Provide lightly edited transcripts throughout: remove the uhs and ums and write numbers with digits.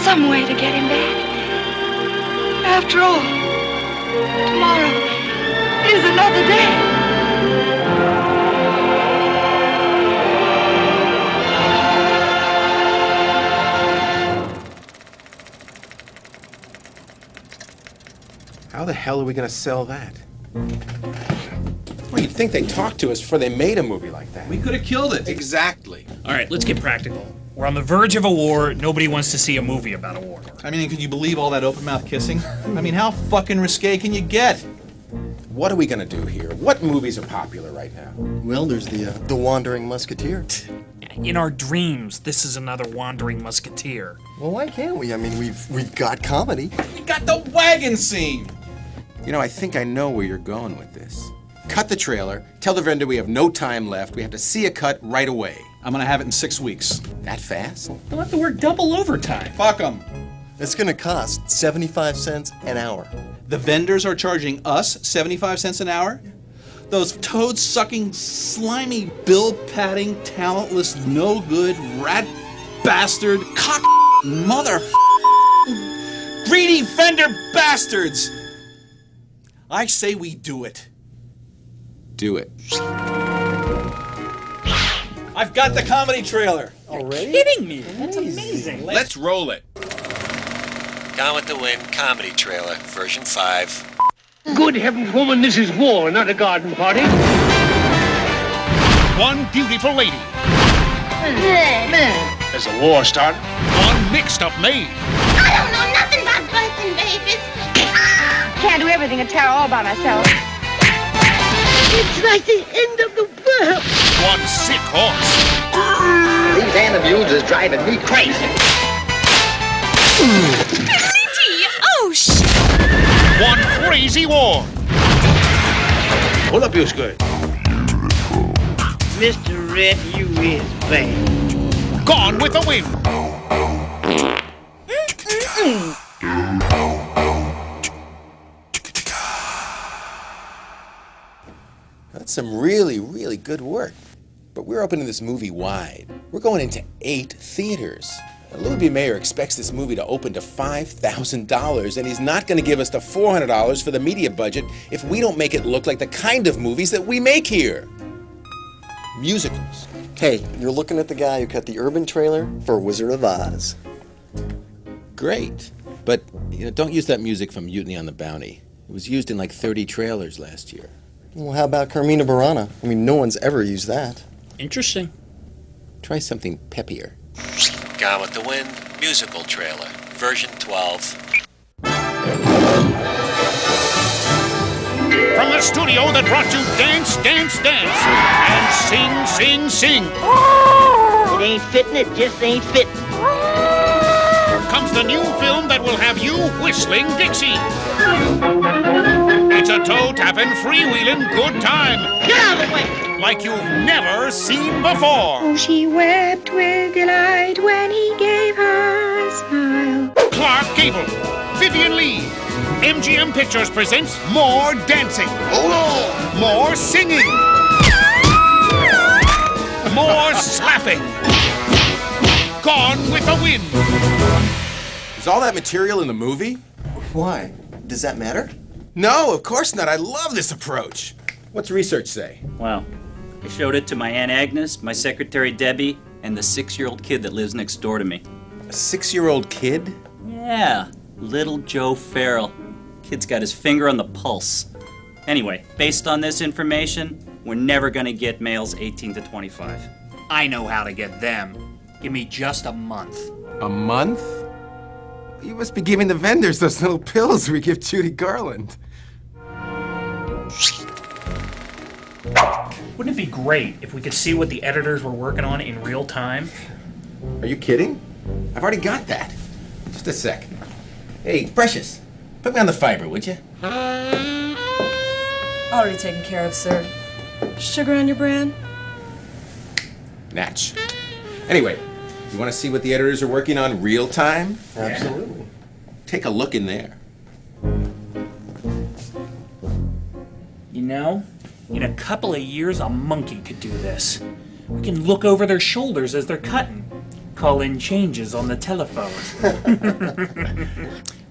some way to get him back. After all, tomorrow is another day. How the hell are we gonna sell that? Well, you'd think they'd talk to us before they made a movie like that. We could have killed it. Exactly. All right, let's get practical. We're on the verge of a war. Nobody wants to see a movie about a war. I mean, can you believe all that open-mouth kissing? I mean, how fucking risque can you get? What are we gonna do here? What movies are popular right now? Well, there's the Wandering Musketeer. In our dreams, this is another Wandering Musketeer. Well, why can't we? I mean, we've got comedy. We got the wagon scene! You know, I think I know where you're going with this. Cut the trailer, tell the vendor we have no time left, we have to see a cut right away. I'm gonna have it in 6 weeks. That fast? We'll have to work double overtime. Fuck them. It's gonna cost 75 cents an hour. The vendors are charging us 75 cents an hour? Those toad-sucking, slimy, bill-patting, talentless, no-good, rat bastard, cock mother greedy vendor bastards! I say we do it. Do it. I've got the comedy trailer. Already? Kidding me? That's amazing. Let's roll it. Gone with the Wind comedy trailer, version 5. Good heavens, woman, this is war, not a garden party. One beautiful lady. There's a war starting. One mixed-up maid. I don't know nothing about busting babies. Can't do everything and tear all by myself. It's like the end of the world. One sick horse. These animals is driving me crazy. Oh, shit. One crazy war. Hold up your skirt. Mr. Red, you is bad. Gone with the Wind. That's some really, really good work. But we're opening this movie wide. We're going into 8 theaters. Louis B. Mayer expects this movie to open to $5,000, and he's not going to give us the $400 for the media budget if we don't make it look like the kind of movies that we make here. Musicals. Hey, you're looking at the guy who cut the urban trailer for Wizard of Oz. Great. But, you know, don't use that music from Mutiny on the Bounty. It was used in like 30 trailers last year. Well, how about Carmina Burana? I mean, no one's ever used that. Interesting. Try something peppier. Gone with the Wind musical trailer, version 12. From the studio that brought you Dance, Dance, Dance and Sing, Sing, Sing. It ain't fitting, it just ain't fitting. Comes the new film that will have you whistling Dixie. It's a toe-tapping, freewheeling good time. Get out of the way! Like you've never seen before. Oh, she wept with delight when he gave her a smile. Clark Gable, Vivian Lee. MGM Pictures presents more dancing. Hold on! More singing. More slapping. Gone with the Wind. Is all that material in the movie? Why? Does that matter? No, of course not. I love this approach. What's research say? Wow. I showed it to my Aunt Agnes, my secretary Debbie, and the 6-year-old kid that lives next door to me. A 6-year-old kid? Yeah, little Joe Farrell. Kid's got his finger on the pulse. Anyway, based on this information, we're never gonna get males 18 to 25. I know how to get them. Give me just a month. A month? You must be giving the vendors those little pills we give Judy Garland. Wouldn't it be great if we could see what the editors were working on in real time? Are you kidding? I've already got that. Just a sec. Hey, Precious, put me on the fiber, would you? Already taken care of, sir. Sugar on your brand? Natch. Anyway, you want to see what the editors are working on real time? Absolutely. Take a look in there. You know, in a couple of years, a monkey could do this. We can look over their shoulders as they're cutting. call in changes on the telephone.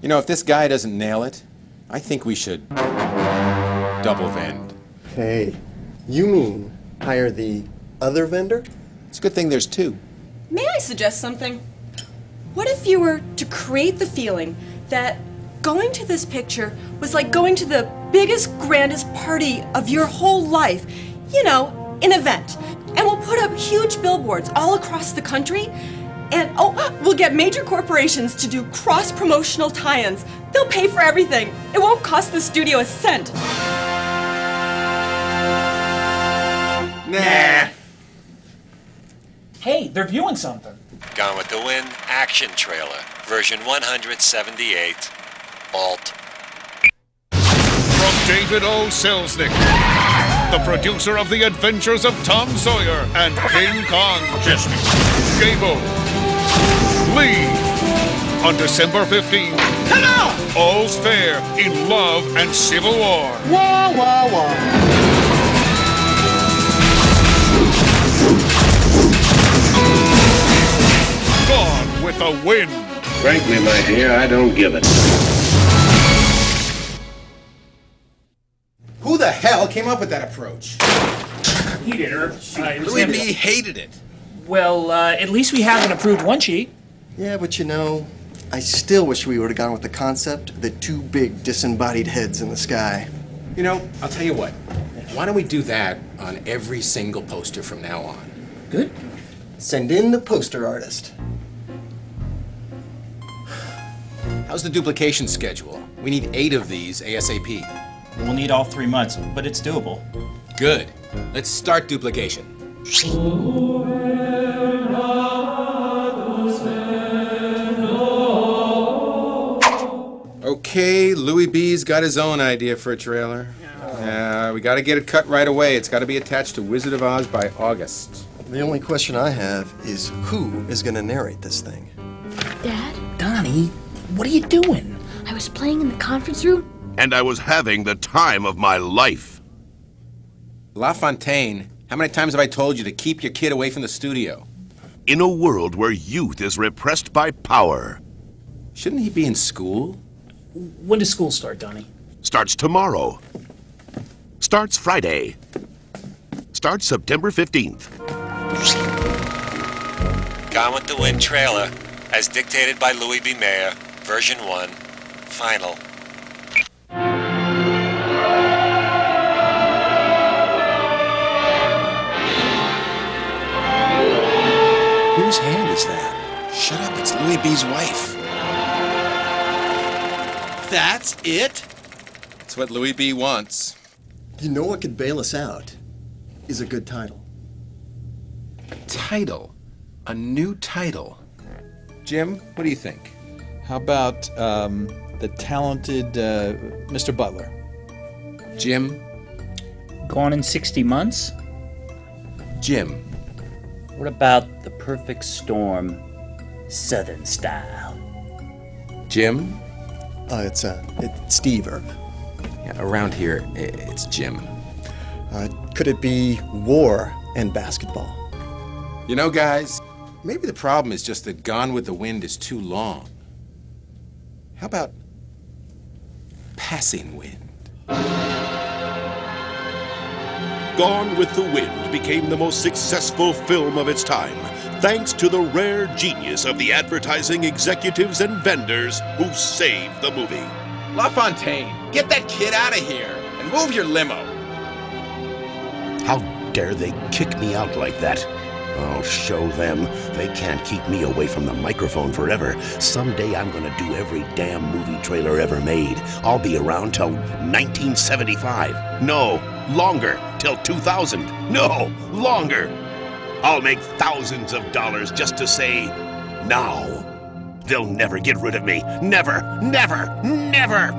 You know, if this guy doesn't nail it, I think we should double vend. Hey, you mean hire the other vendor? It's a good thing there's two. May I suggest something? What if you were to create the feeling that going to this picture was like going to the biggest, grandest party of your whole life? You know, an event. And we'll put up huge billboards all across the country. And, we'll get major corporations to do cross-promotional tie-ins. They'll pay for everything. It won't cost the studio a cent. Nah. Hey, they're viewing something. Gone with the Wind action trailer, version 178, Alt. From David O. Selznick, the producer of The Adventures of Tom Sawyer and King Kong, Gable, Lee, on December 15th. Hello! All's fair in love and civil war. Wah, wah, wah. Gone with the Wind. Frankly, my dear, I don't give it. Who the hell came up with that approach? He did, Irv. Louis B. hated it. Well, at least we have an approved one sheet. Yeah, but you know, I still wish we would have gone with the concept of the two big disembodied heads in the sky. You know, I'll tell you what. Why don't we do that on every single poster from now on? Good. Send in the poster artist. How's the duplication schedule? We need 8 of these ASAP. We'll need all 3 months, but it's doable. Good. Let's start duplication. Okay, Louis B's got his own idea for a trailer. We gotta get it cut right away. It's gotta be attached to Wizard of Oz by August. The only question I have is who is gonna narrate this thing? Dad? Donnie, what are you doing? I was playing in the conference room. And I was having the time of my life. LaFontaine, how many times have I told you to keep your kid away from the studio? In a world where youth is repressed by power. Shouldn't he be in school? When does school start, Donnie? Starts tomorrow. Starts Friday. Starts September 15th. Gone with the Wind trailer, as dictated by Louis B. Mayer, version 1, final. Whose hand is that? Shut up, it's Louis B's wife. That's it? It's what Louis B wants. You know what could bail us out is a good title. Title? A new title? Jim, what do you think? How about the talented Mr. Butler? Jim? Gone in 60 months? Jim. What about The Perfect Storm, Southern style? Jim? It's Steve Irv. Yeah, around here, it's Jim. Could it be war and basketball? You know, guys, maybe the problem is just that Gone with the Wind is too long. How about Passing Wind? Gone with the Wind became the most successful film of its time, thanks to the rare genius of the advertising executives and vendors who saved the movie. LaFontaine, get that kid out of here and move your limo. How dare they kick me out like that? I'll show them. They can't keep me away from the microphone forever. Someday I'm gonna do every damn movie trailer ever made. I'll be around till 1975. No, longer, till 2000. No, longer. I'll make thousands of dollars just to say, now. They'll never get rid of me. Never, never, never.